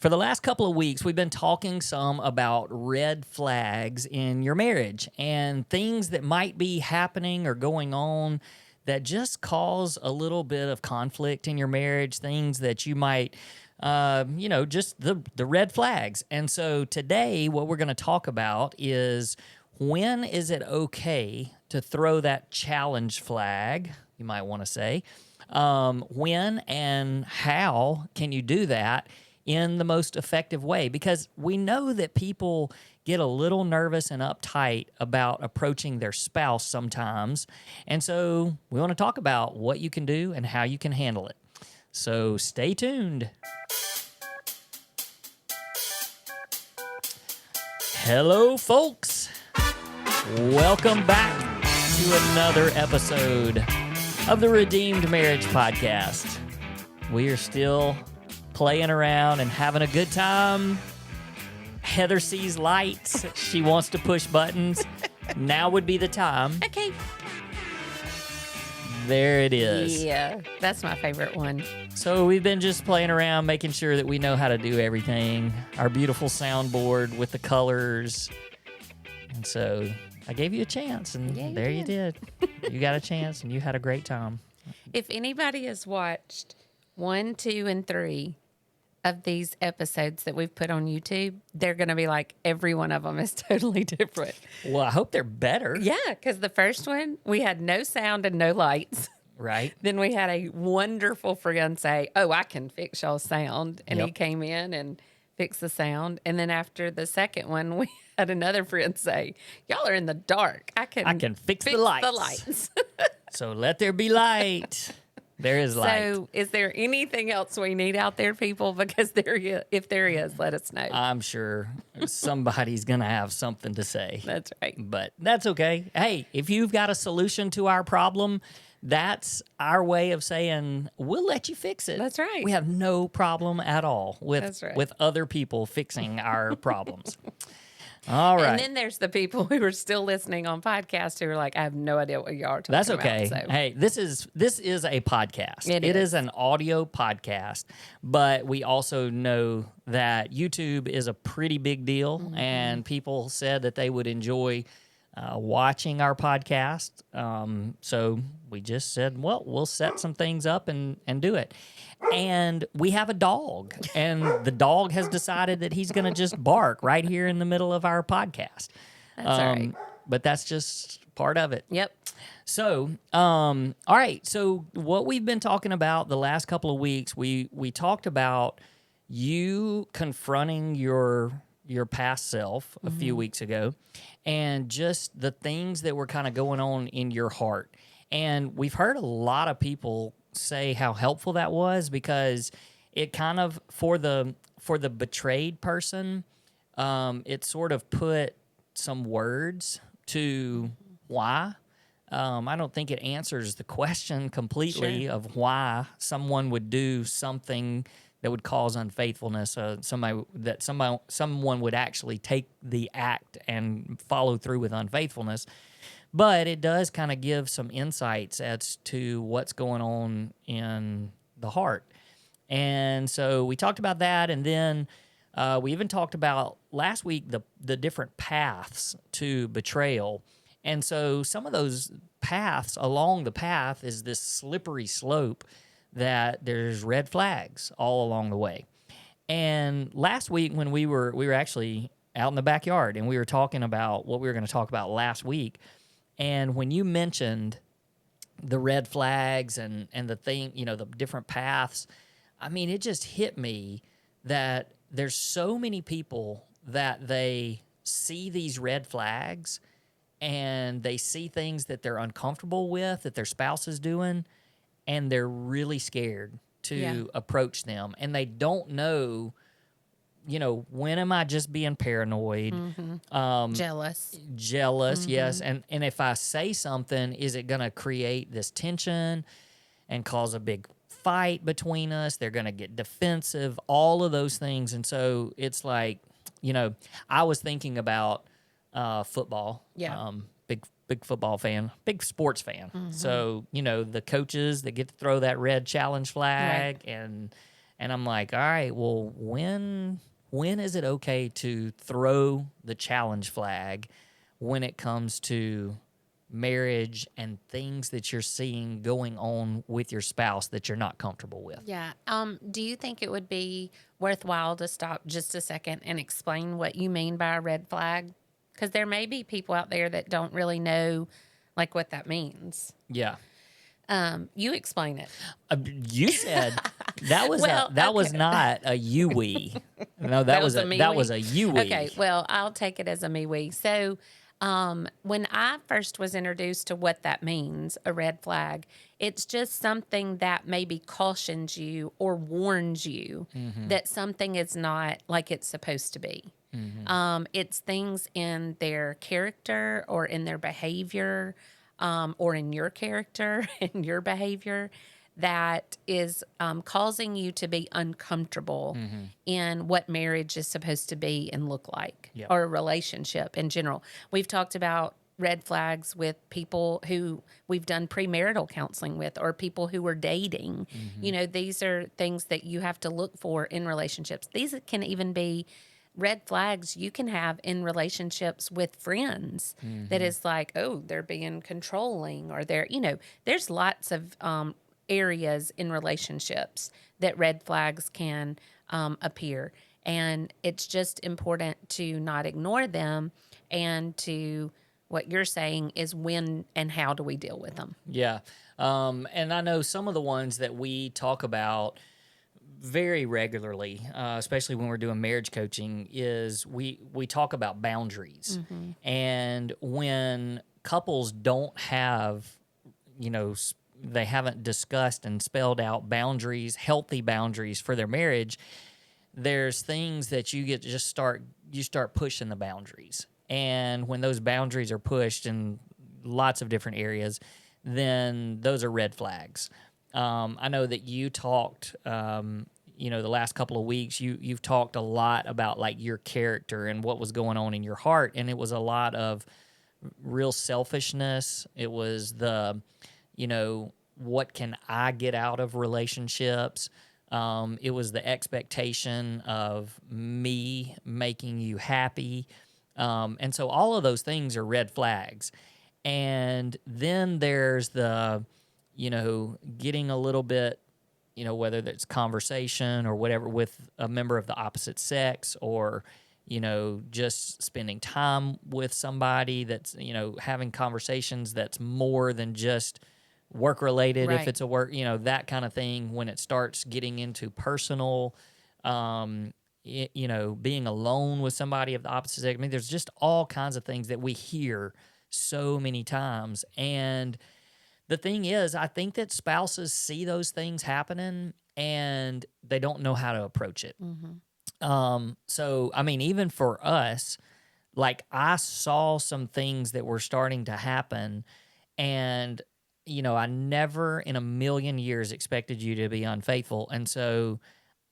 For the last couple of weeks, we've been talking some about red flags in your marriage and things that might be happening or going on that just cause a little bit of conflict in your marriage, things that you might, just the red flags. And so today, what we're going to talk about is when is it okay to throw that challenge flag, you might want to say. When and how can you do that in the most effective way? Because we know that people get a little nervous and uptight about approaching their spouse sometimes. And so we want to talk about what you can do and how you can handle it. So stay tuned. Hello, folks. Welcome back to another episode of the Redeemed Marriage Podcast. We are still playing around and having a good time. Heather sees lights. She wants to push buttons. Now would be the time. Okay. There it is. Yeah, that's my favorite one. So we've been just playing around, making sure that we know how to do everything. Our beautiful soundboard with the colors. And so I gave you a chance, and Yeah, there you did. You got a chance, and you had a great time. If anybody has watched 1, 2, and 3 of these episodes that we've put on YouTube, they're going to be like, every one of them is totally different. Well, I hope they're better. Yeah, because the first one, we had no sound and no lights. Right. Then we had a wonderful friend say, oh, I can fix y'all's sound. And he came in and fixed the sound. And then after the second one, we had another friend say, y'all are in the dark. I can fix the lights. So let there be light. There is light. So is there anything else we need out there, people? Because if there is, let us know. I'm sure somebody's going to have something to say. That's right. But that's okay. Hey, if you've got a solution to our problem, that's our way of saying we'll let you fix it. That's right. We have no problem at all with other people fixing our problems. All right. And then there's the people who are still listening on podcasts who are like, I have no idea what you are talking about. That's okay. So. Hey, this is a podcast. It is an audio podcast, but we also know that YouTube is a pretty big deal, and people said that they would enjoy watching our podcast. So we just said, well, we'll set some things up and do it. And we have a dog, and the dog has decided that he's going to just bark right here in the middle of our podcast. That's all right. But that's just part of it. Yep. So, all right. So what we've been talking about the last couple of weeks, we talked about you confronting your past self a few weeks ago, and just the things that were kind of going on in your heart. And we've heard a lot of people say how helpful that was, because it kind of, for the betrayed person, it sort of put some words to why. I don't think it answers the question completely of why someone would do something that would cause unfaithfulness. Someone would actually take the act and follow through with unfaithfulness. But it does kind of give some insights as to what's going on in the heart. And so we talked about that, and then we even talked about last week the different paths to betrayal. And so some of those paths, along the path is this slippery slope that there's red flags all along the way. And last week when we were actually out in the backyard, and we were talking about what we were going to talk about last week, and when you mentioned the red flags and the thing, the different paths, I mean, it just hit me that there's so many people that they see these red flags and they see things that they're uncomfortable with, that their spouse is doing, and they're really scared to approach them. And they don't know, when am I just being paranoid? Jealous, yes. And if I say something, is it going to create this tension and cause a big fight between us? They're going to get defensive, all of those things. And so it's like, I was thinking about football. Yeah. Big football fan, big sports fan. So, the coaches that get to throw that red challenge flag, and And I'm like, all right, well, when is it okay to throw the challenge flag when it comes to marriage and things that you're seeing going on with your spouse that you're not comfortable with? Yeah. Do you think it would be worthwhile to stop just a second and explain what you mean by a red flag? Because there may be people out there that don't really know like what that means. Yeah. You explain it. You said that was Well, that was okay. not a you-we. No, That was a me that we? was a you-we. Okay, well, I'll take it as a me we. So, when I first was introduced to what that means, a red flag, it's just something that maybe cautions you or warns you that something is not like it's supposed to be. It's things in their character or in their behavior, or in your character and your behavior that is causing you to be uncomfortable in what marriage is supposed to be and look like, Yep. or a relationship in general. We've talked about red flags with people who we've done premarital counseling with, or people who are dating. You know, these are things that you have to look for in relationships. These can even be red flags you can have in relationships with friends that is like, oh, they're being controlling, or they're, there's lots of areas in relationships that red flags can appear. And it's just important to not ignore them, and to, what you're saying is, when and how do we deal with them? Yeah. And I know some of the ones that we talk about very regularly, especially when we're doing marriage coaching, is we talk about boundaries. And when couples don't have, they haven't discussed and spelled out boundaries, healthy boundaries for their marriage, there's things that you get to just start pushing the boundaries. And when those boundaries are pushed in lots of different areas, then those are red flags. I know that you talked, the last couple of weeks, you've talked a lot about like your character and what was going on in your heart. And it was a lot of real selfishness. It was what can I get out of relationships? It was the expectation of me making you happy. And so all of those things are red flags. And then there's the, getting a little bit, whether that's conversation or whatever with a member of the opposite sex, or, just spending time with somebody that's, having conversations that's more than just work related. If Right. it's a work, that kind of thing, when it starts getting into personal, being alone with somebody of the opposite sex. I mean, there's just all kinds of things that we hear so many times. And the thing is, I think that spouses see those things happening and they don't know how to approach it. So, I mean, even for us, like I saw some things that were starting to happen, and, I never in a million years expected you to be unfaithful. And so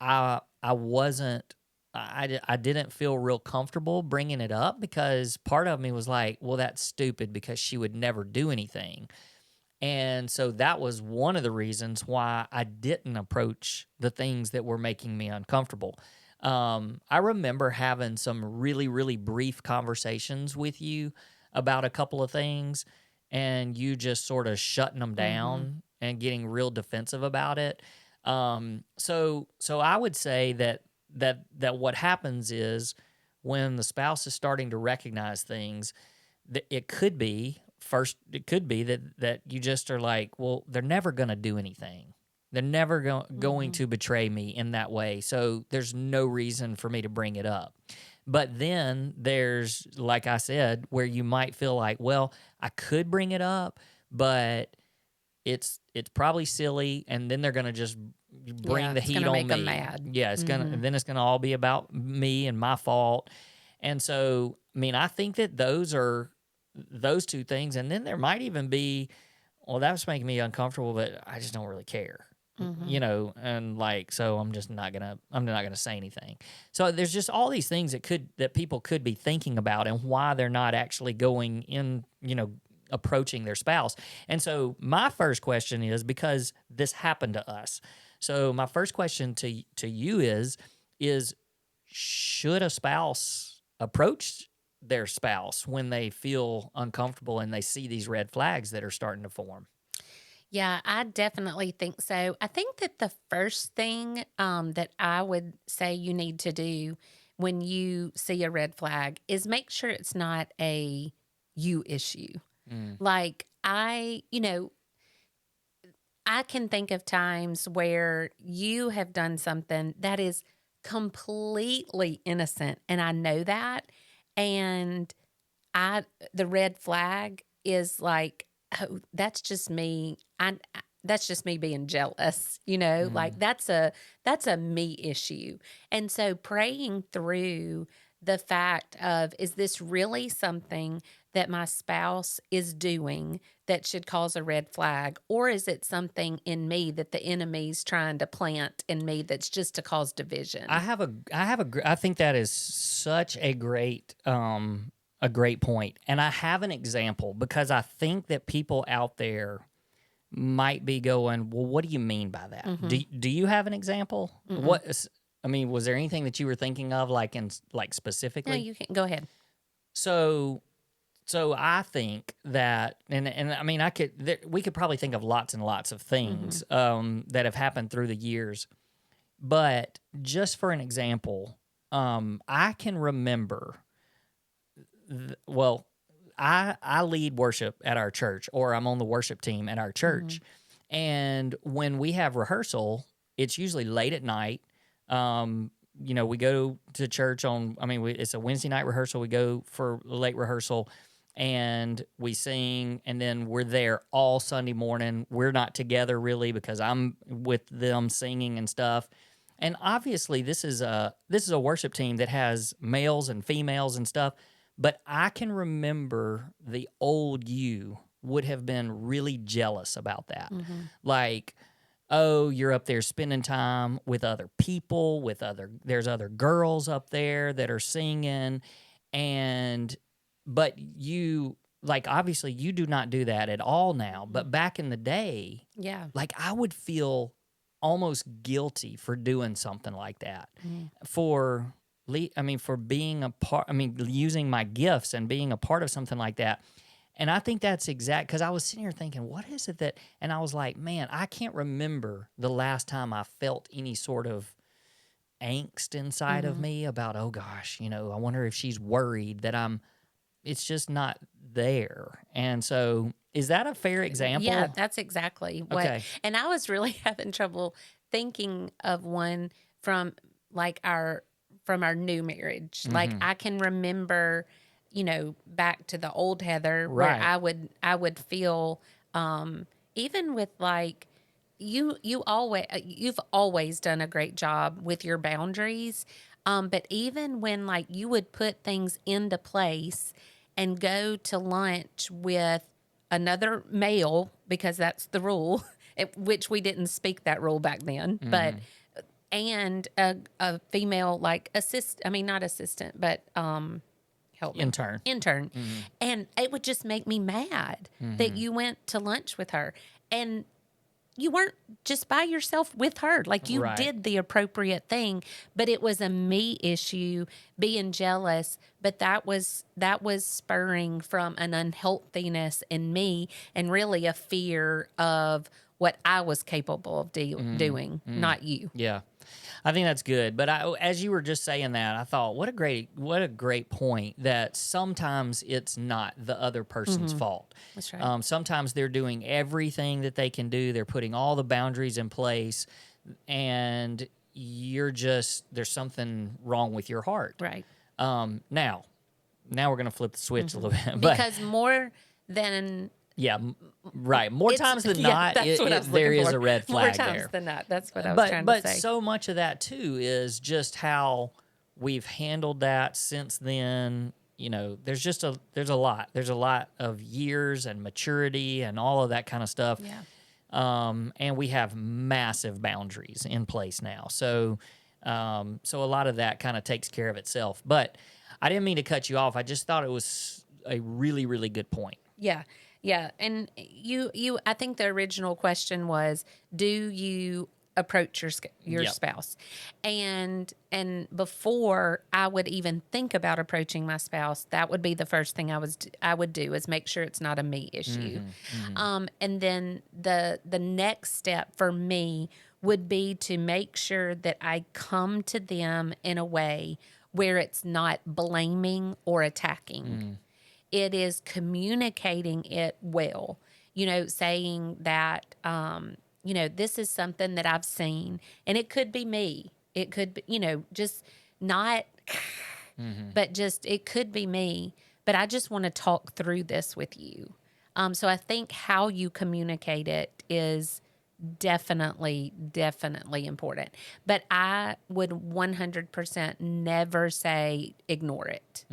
I wasn't, I didn't feel real comfortable bringing it up, because part of me was like, well, that's stupid because she would never do anything. And so that was one of the reasons why I didn't approach the things that were making me uncomfortable. I remember having some really, really brief conversations with you about a couple of things, and you just sort of shutting them down and getting real defensive about it. So I would say that what happens is, when the spouse is starting to recognize things, it could be that you just are like, well, they're never going to do anything. They're never going to betray me in that way. So there's no reason for me to bring it up. But then there's, like I said, where you might feel like, well, I could bring it up, but it's probably silly, and then they're going to just bring the It's heat gonna on make me. them mad. Yeah, then it's going to all be about me and my fault. And so, I mean, I think that those are those two things. And then there might even be, well, that was making me uncomfortable, but I just don't really care. And like, so I'm not gonna say anything. So there's just all these things that people could be thinking about, and why they're not actually going in, approaching their spouse. And so my first question is, because this happened to us. So my first question to you is should a spouse approach their spouse when they feel uncomfortable and they see these red flags that are starting to form? Yeah, I definitely think so. I think that the first thing that I would say you need to do when you see a red flag is make sure it's not a you issue. Mm, Like, I can think of times where you have done something that is completely innocent, and I know that. And the red flag is like, oh, that's just me. That's just me being jealous, like mm. that's a me issue. And so praying through the fact of, is this really something that my spouse is doing that should cause a red flag, or is it something in me that the enemy's trying to plant in me that's just to cause division? I think that is such a great point, and I have an example because I think that people out there might be going, well, what do you mean by that? Mm-hmm. Do you have an example? Mm-mm. I mean, was there anything that you were thinking of, like No, specifically? you can go ahead. So, so I think that, and I mean, we could probably think of lots and lots of Mm-hmm. things that have happened through the years. But just for an example, I can remember. Well, I lead worship at our church, or I'm on the worship team at our Mm-hmm. church, and when we have rehearsal, it's usually late at night. Um, we go to church on. I mean, it's a Wednesday night rehearsal. We go for late rehearsal, and we sing, and then we're there all Sunday morning. We're not together really because I'm with them singing and stuff. And obviously, this is a worship team that has males and females and stuff. But I can remember the old you would have been really jealous about that. Mm-hmm. Like, oh, you're up there spending time with other people, there's other girls up there that are singing, and but you, like, obviously you do not do that at all now, but back in the day, Yeah. like, I would feel almost guilty for doing something like that, Mm. for for being a part, using my gifts and being a part of something like that. And I think that's exact, because I was sitting here thinking, what is it that, and I was like, man, I can't remember the last time I felt any sort of angst inside of Mm-hmm. me about, oh gosh, I wonder if she's worried that it's just not there. And so, is that a fair Yeah, example? that's exactly what. Okay. And I was really having trouble thinking of one from like our new marriage. Like, Mm-hmm. I can remember, back to the old Heather where Right. I would feel, even with like, you've always done a great job with your boundaries. But even when like you would put things into place and go to lunch with another male, because that's the rule, which we didn't speak that rule back then, but Mm-hmm. and a female, like not assistant, but help me, Intern. intern. Mm-hmm. And it would just make me mad that Mm-hmm. you went to lunch with her, and you weren't just by yourself with her. Like, you Right. did the appropriate thing, but it was a me issue, being jealous. But that was spurring from an unhealthiness in me, and really a fear of what I was capable of doing, Mm-hmm. not you. Yeah, I think that's good. But as you were just saying that, I thought, what a great point, that sometimes it's not the other person's Mm-hmm. fault. That's right. Sometimes they're doing everything that they can do. They're putting all the boundaries in place, and there's something wrong with your heart. Right. Now we're gonna flip the switch a Mm-hmm. little bit, but Because more than yeah, right. More it's times than yeah, not, that's what I was there looking is for. a red More flag times there. than not. That's what I was But trying to but say. so much of that too is just how we've handled that since then. There's a lot of years and maturity and all of that kind of stuff. Yeah. And we have massive boundaries in place now. So a lot of that kind of takes care of itself. But I didn't mean to cut you off. I just thought it was a really, really good point. Yeah. Yeah. And I think the original question was, do you approach your Yep. spouse. And before I would even think about approaching my spouse, that would be the first thing I would do is make sure it's not a me issue. And then the next step for me would be to make sure that I come to them in a way where it's not blaming or attacking. It is communicating it well, saying that, this is something that I've seen, and it could be me. It could be, just not, but just, it could be me, but I just want to talk through this with you. So I think how you communicate it is definitely important. But I would 100% never say ignore it.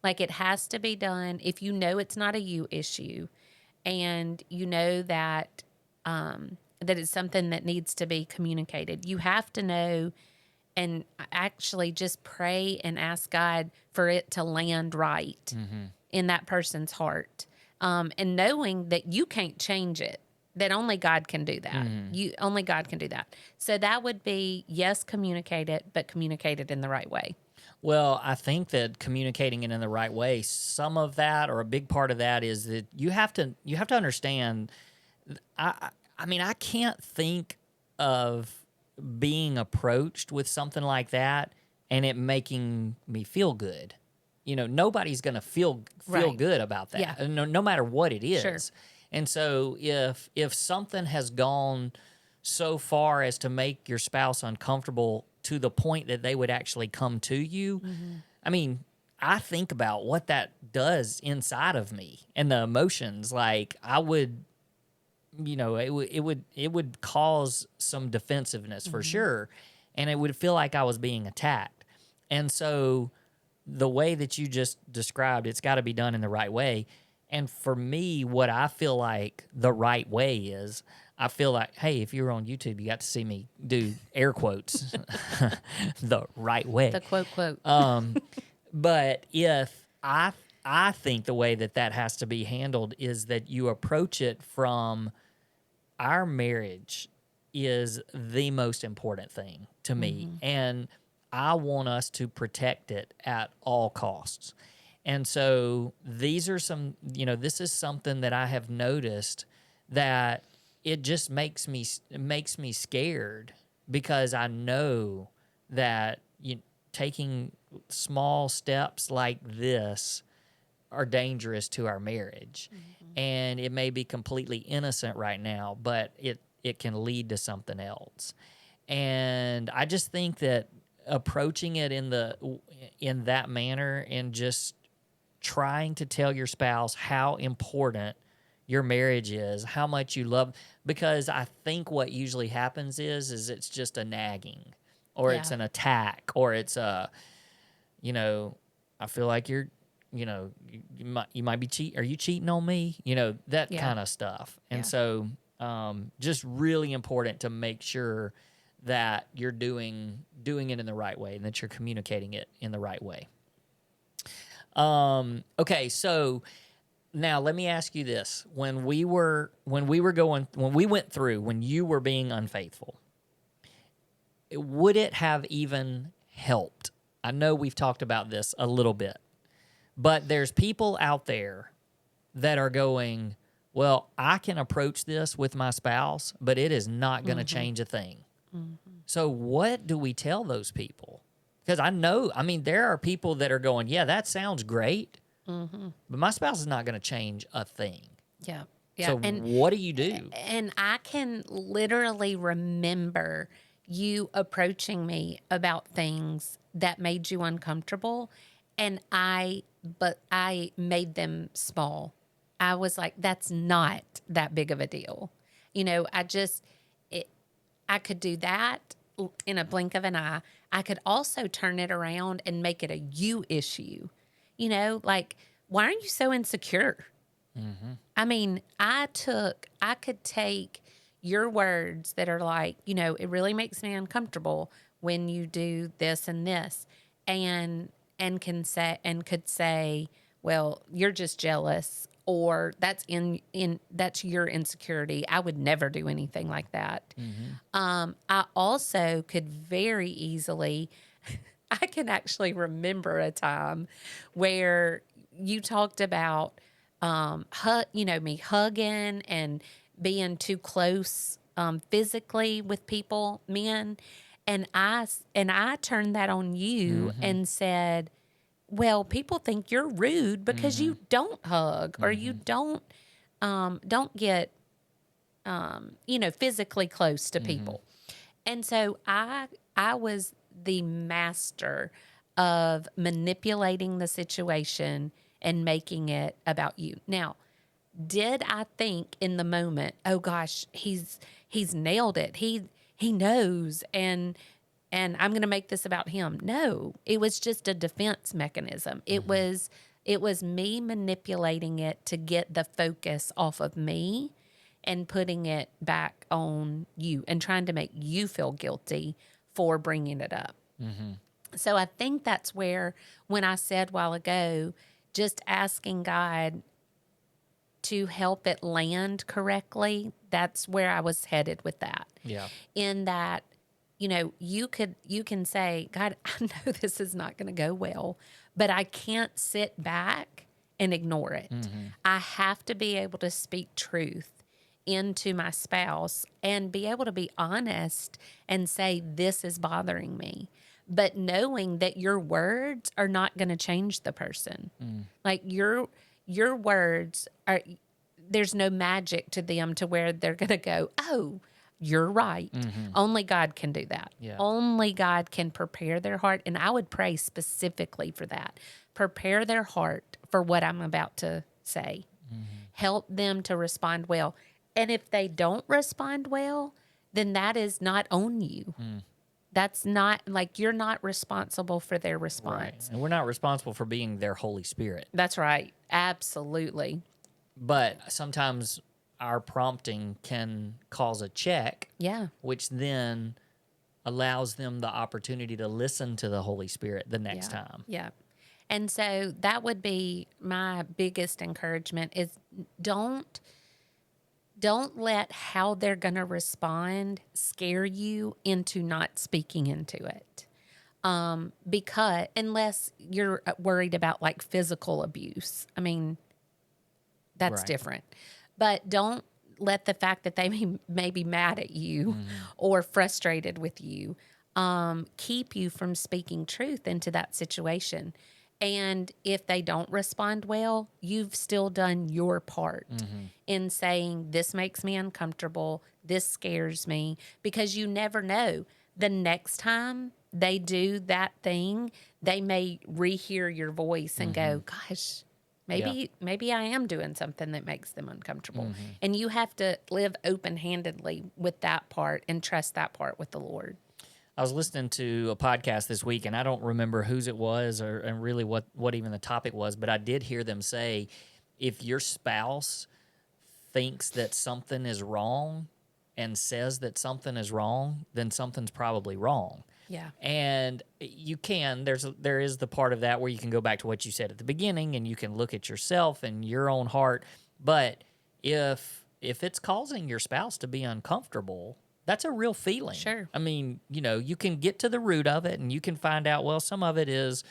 Like, it has to be done. If you know it's not a you issue, and you know that that it's something that needs to be communicated, you have to know and actually just pray and ask God for it to land right in that person's heart, and knowing that you can't change it. That only God can do that. Only God can do that. So that would be, yes, communicate it, but communicate it in the right way. Well, I think that communicating it in the right way, some of that, or a big part of that, is that you have to understand. I mean, I can't think of being approached with something like that and it making me feel good. Nobody's going to feel Right. good about that, Yeah. no matter what it is. Sure. And so if something has gone so far as to make your spouse uncomfortable to the point that they would actually come to you, I mean, I think about what that does inside of me and the emotions. Like, I would, it would cause some defensiveness for sure, and it would feel like I was being attacked. And so the way that you just described, it's got to be done in the right way. And for me, what I feel like the right way is, I feel like, hey, if you were on YouTube, you got to see me do air quotes the right way. The quote. But if I think the way that has to be handled is that you approach it from, our marriage is the most important thing to me, and I want us to protect it at all costs. And so these are some, this is something that I have noticed that it just makes me scared, because I know that taking small steps like this are dangerous to our marriage. And it may be completely innocent right now, but it can lead to something else. And I just think that approaching it in that manner, and just trying to tell your spouse how important your marriage is, how much you love, because I think what usually happens is it's just a nagging, or it's an attack, or it's I feel like you're, you might be cheating. Are you cheating on me? That kind of stuff. And so just really important to make sure that you're doing it in the right way, and that you're communicating it in the right way. Okay, so now let me ask you this. When you were being unfaithful, would it have even helped? I know we've talked about this a little bit, but there's people out there that are going, well, I can approach this with my spouse, but it is not going to change a thing. So what do we tell those people? Because there are people that are going, yeah, that sounds great, but my spouse is not going to change a thing. Yeah. So what do you do? And I can literally remember you approaching me about things that made you uncomfortable, and I made them small. I was like, that's not that big of a deal. I could do that in a blink of an eye. I could also turn it around and make it a you issue. Like, why are you so insecure? I mean, I could take your words that are like, it really makes me uncomfortable when you do this and this, and could say, well, you're just jealous, or that's that's your insecurity. I would never do anything like that. I also could very easily, I can actually remember a time where you talked about, me hugging and being too close physically with people, men, and I turned that on you and said, well, people think you're rude because you don't hug or you don't get physically close to people. And so I was the master of manipulating the situation and making it about you. Now, did I think in the moment, oh gosh, he's nailed it. He knows and I'm going to make this about him. No, it was just a defense mechanism. It was me manipulating it to get the focus off of me and putting it back on you and trying to make you feel guilty for bringing it up. So I think that's where, when I said a while ago, just asking God to help it land correctly, that's where I was headed with that. Yeah. In that, you can say, God, I know this is not going to go well, but I can't sit back and ignore it. I have to be able to speak truth into my spouse and be able to be honest and say, this is bothering me. But knowing that your words are not going to change the person. Like your words are, there's no magic to them to where they're going to go, oh, you're right. Only God can do that. Yeah. Only God can prepare their heart. And I would pray specifically for that. Prepare their heart for what I'm about to say. Help them to respond well. And if they don't respond well, then that is not on you. That's not, like, you're not responsible for their response. Right. And we're not responsible for being their Holy Spirit. That's right. Absolutely. But sometimes our prompting can cause a check, Yeah. which then allows them the opportunity to listen to the Holy Spirit the next time. Yeah. And so that would be my biggest encouragement is don't let how they're going to respond scare you into not speaking into it. Because unless you're worried about like physical abuse, I mean, that's Right. different. But don't let the fact that they may be mad at you or frustrated with you keep you from speaking truth into that situation. And if they don't respond well, you've still done your part in saying, this makes me uncomfortable, this scares me, because you never know. The next time they do that thing, they may rehear your voice and go, gosh, maybe I am doing something that makes them uncomfortable. And you have to live open-handedly with that part and trust that part with the Lord. I was listening to a podcast this week, and I don't remember whose it was and really what even the topic was, but I did hear them say, if your spouse thinks that something is wrong and says that something is wrong, then something's probably wrong. Yeah. And you can, there is the part of that where you can go back to what you said at the beginning and you can look at yourself and your own heart. But if it's causing your spouse to be uncomfortable, that's a real feeling. Sure. I mean, you can get to the root of it and you can find out, well, some of it is,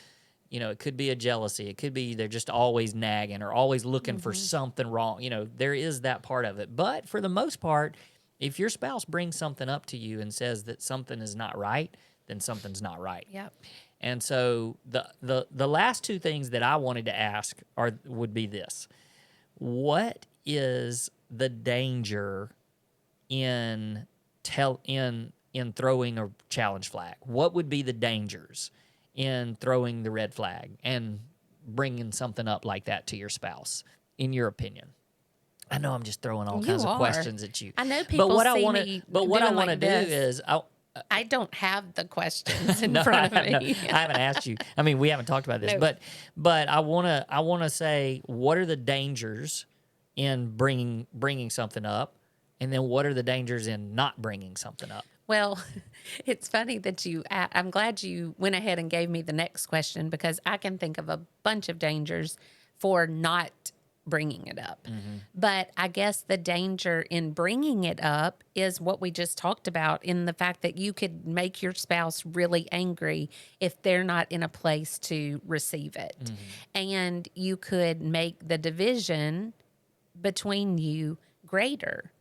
it could be a jealousy. It could be they're just always nagging or always looking for something wrong. There is that part of it. But for the most part, if your spouse brings something up to you and says that something is not right, then something's not right. Yep. And so the last two things that I wanted to ask would be this. What is the danger in throwing a challenge flag? What would be the dangers in throwing the red flag and bringing something up like that to your spouse, in your opinion? I know I'm just throwing all kinds of questions at you. I know people what see I wanna, me But what I doing want to like do this. is... I don't have the questions in No, front of me. I haven't asked you. I mean, we haven't talked about this, No. but I want to say, what are the dangers in bringing something up, and then what are the dangers in not bringing something up? Well, it's funny that I'm glad you went ahead and gave me the next question, because I can think of a bunch of dangers for not bringing it up. But I guess the danger in bringing it up is what we just talked about, in the fact that you could make your spouse really angry if they're not in a place to receive it. And you could make the division between you greater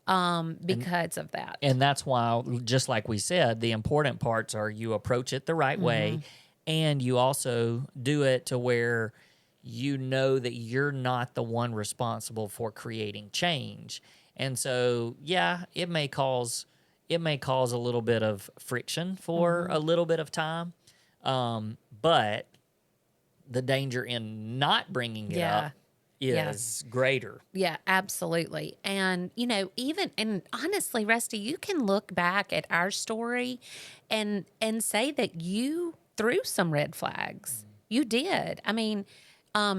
because of that. And that's why, just like we said, the important parts are you approach it the right way, and you also do it to where you know that you're not the one responsible for creating change. And so, yeah, it may cause a little bit of friction for a little bit of time, but the danger in not bringing it up is greater. Yeah, absolutely. And, and honestly, Rusty, you can look back at our story and say that you threw some red flags. You did. I mean,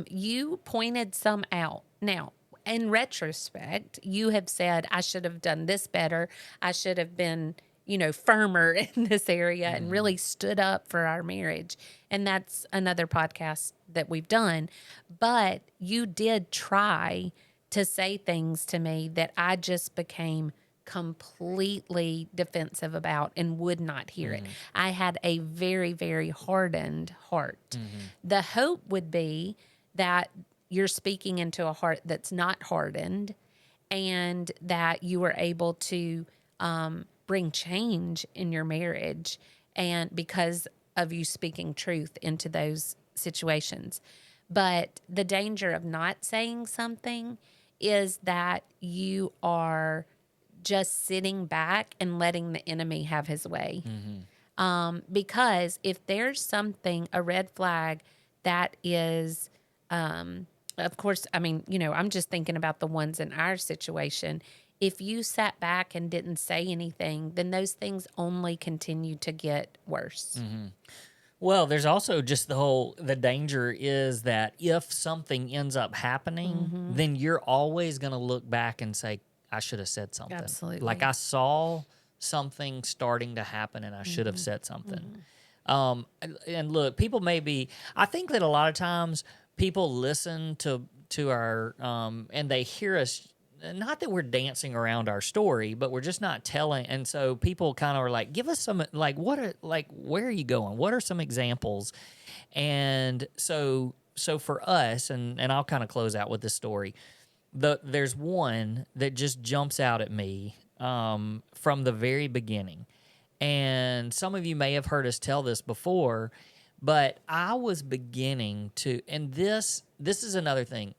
you pointed some out. Now, in retrospect, you have said, I should have done this better. I should have been, firmer in this area and really stood up for our marriage. And that's another podcast that we've done. But you did try to say things to me that I just became completely defensive about and would not hear it. I had a very, very hardened heart. The hope would be that you're speaking into a heart that's not hardened, and that you were able to bring change in your marriage, and because of you speaking truth into those situations. But the danger of not saying something is that you are just sitting back and letting the enemy have his way. Because if there's something, a red flag that is, of course, I mean, I'm just thinking about the ones in our situation. If you sat back and didn't say anything, then those things only continue to get worse. Well, there's also just the danger is that if something ends up happening, then you're always going to look back and say, I should have said something. Absolutely. Like, I saw something starting to happen and I should have said something. And look, I think that a lot of times people listen to our, and they hear us. Not that we're dancing around our story, but we're just not telling. And so people kind of are like, give us some, where are you going? What are some examples? And so for us, and I'll kind of close out with this story. There's one that just jumps out at me from the very beginning. And some of you may have heard us tell this before, but I was beginning to, and this is another thing.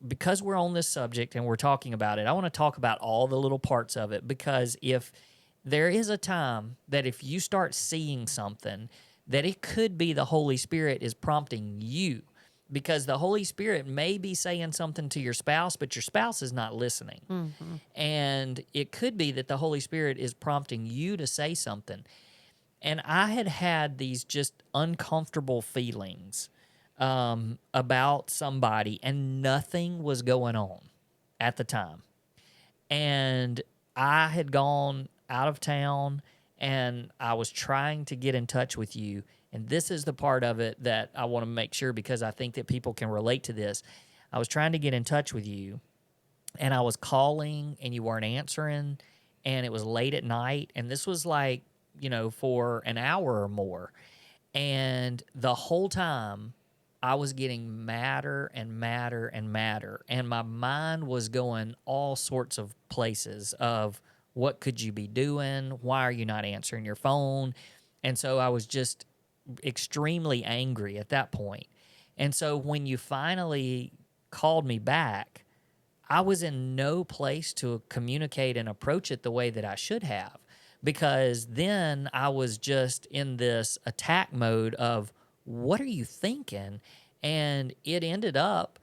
Because we're on this subject and we're talking about it, I want to talk about all the little parts of it, because if there is a time that if you start seeing something, that it could be the Holy Spirit is prompting you, because the Holy Spirit may be saying something to your spouse, but your spouse is not listening. And it could be that the Holy Spirit is prompting you to say something. And I had these just uncomfortable feelings about somebody, and nothing was going on at the time. And I had gone out of town, and I was trying to get in touch with you. And this is the part of it that I want to make sure, because I think that people can relate to this. I was trying to get in touch with you, and I was calling, and you weren't answering, and it was late at night. And this was like, for an hour or more. And the whole time, I was getting madder and madder and madder, and my mind was going all sorts of places of, what could you be doing? Why are you not answering your phone? And so I was just extremely angry at that point. And so when you finally called me back, I was in no place to communicate and approach it the way that I should have, because then I was just in this attack mode of, what are you thinking? And it ended up,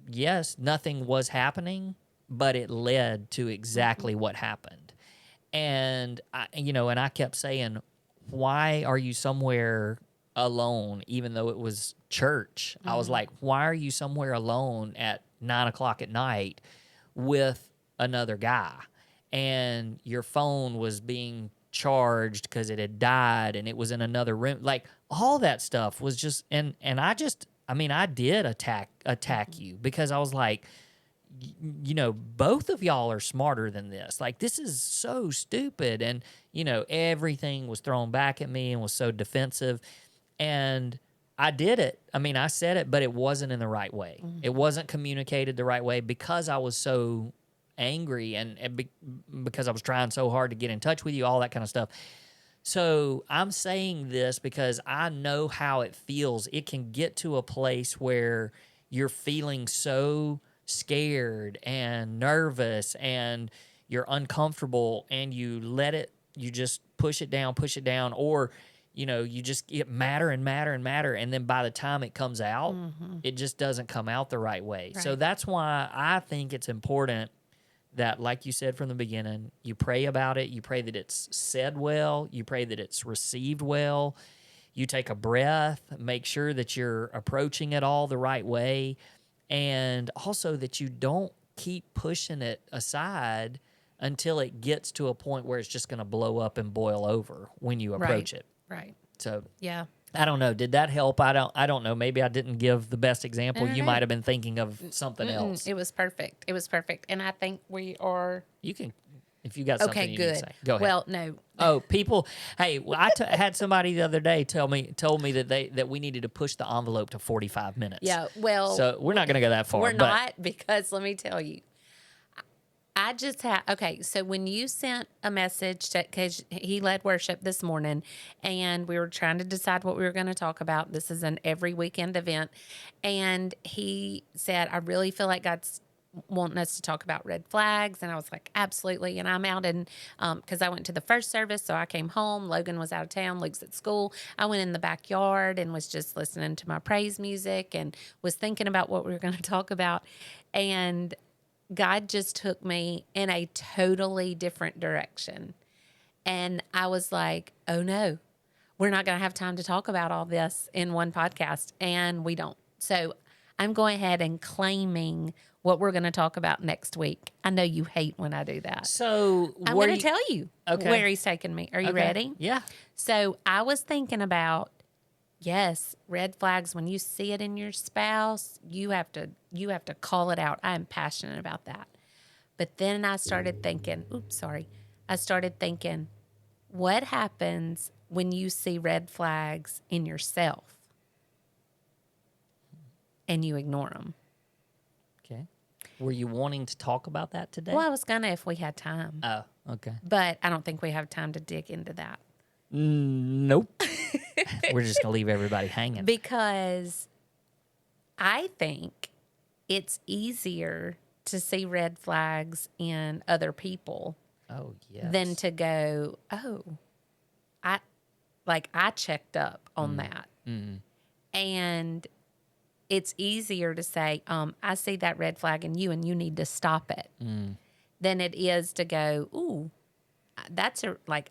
yes, nothing was happening, but it led to exactly what happened. And I kept saying, why are you somewhere alone, even though it was church? I was like, why are you somewhere alone at 9:00 at night with another guy? And your phone was being charged because it had died and it was in another room. Like, all that stuff was just, and I I mean, I did attack you because I was like, both of y'all are smarter than this. Like, this is so stupid. And, everything was thrown back at me and was so defensive. And I did it. I mean, I said it, but it wasn't in the right way. Mm-hmm. It wasn't communicated the right way because I was so angry and because I was trying so hard to get in touch with you, all that kind of stuff. So I'm saying this because I know how it feels. It can get to a place where you're feeling so scared and nervous and you're uncomfortable and you just push it down, or you just get madder and madder and madder, and then by the time it comes out, it just doesn't come out the right way. Right. So that's why I think it's important that, like you said from the beginning, you pray about it, you pray that it's said well, you pray that it's received well, you take a breath, make sure that you're approaching it all the right way, and also that you don't keep pushing it aside until it gets to a point where it's just going to blow up and boil over when you approach it. Right. So yeah, I don't know. Did that help? I don't know. Maybe I didn't give the best example. You might have been thinking of something else. It was perfect. And I think we are. You can, if you got something you need to say. Go ahead. Well, no. Oh, people. Hey, I had somebody the other day told me that we needed to push the envelope to 45 minutes. Yeah. Well. So we're not going to go that far. We're not, because let me tell you. I just had, so when you sent a message, because he led worship this morning, and we were trying to decide what we were going to talk about. This is an every weekend event. And he said, I really feel like God's wanting us to talk about red flags. And I was like, absolutely. And I'm out because I went to the first service, so I came home. Logan was out of town. Luke's at school. I went in the backyard and was just listening to my praise music and was thinking about what we were going to talk about. And God just took me in a totally different direction. And I was like, oh no, we're not going to have time to talk about all this in one podcast. And we don't. So I'm going ahead and claiming what we're going to talk about next week. I know you hate when I do that. So I'm going to tell you where he's taking me. Are you ready? Yeah. So I was thinking about, yes, red flags. When you see it in your spouse, you have to call it out. I am passionate about that. But then I started thinking, what happens when you see red flags in yourself and you ignore them? Okay. Were you wanting to talk about that today? Well, I was gonna if we had time. Oh, okay. But I don't think we have time to dig into that. Nope. We're just going to leave everybody hanging. Because I think it's easier to see red flags in other people than to go, I checked up on that. Mm-hmm. And it's easier to say, I see that red flag in you and you need to stop it, than it is to go, ooh,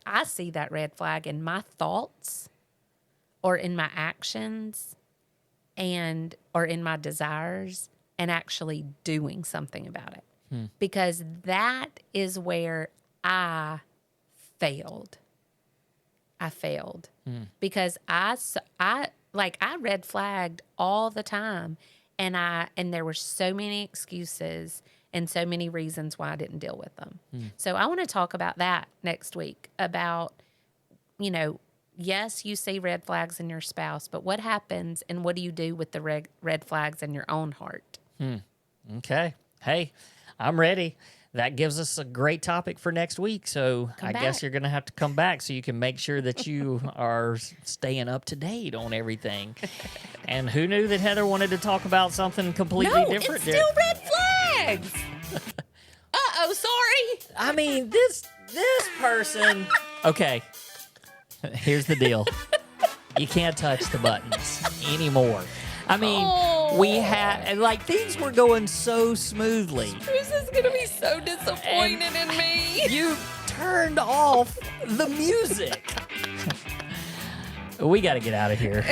I see that red flag in my thoughts or in my actions or in my desires, and actually doing something about it. Because that is where I failed. Because I red flagged all the time, and there were so many excuses and so many reasons why I didn't deal with them. So I want to talk about that next week, about, yes, you see red flags in your spouse, but what happens and what do you do with the red flags in your own heart? Okay. Hey, I'm ready. That gives us a great topic for next week. So I guess you're going to have to come back so you can make sure that you are staying up to date on everything. And who knew that Heather wanted to talk about something completely different? It's still red flags. Sorry. I mean, this person. Okay. Here's the deal. You can't touch the buttons anymore. I mean, we had, things were going so smoothly. This is going to be so disappointed in me. You turned off the music. We got to get out of here.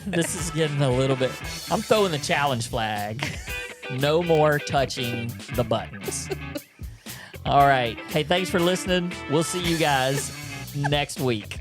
This is getting a little bit, I'm throwing the challenge flag. No more touching the buttons. All right. Hey, thanks for listening. We'll see you guys next week.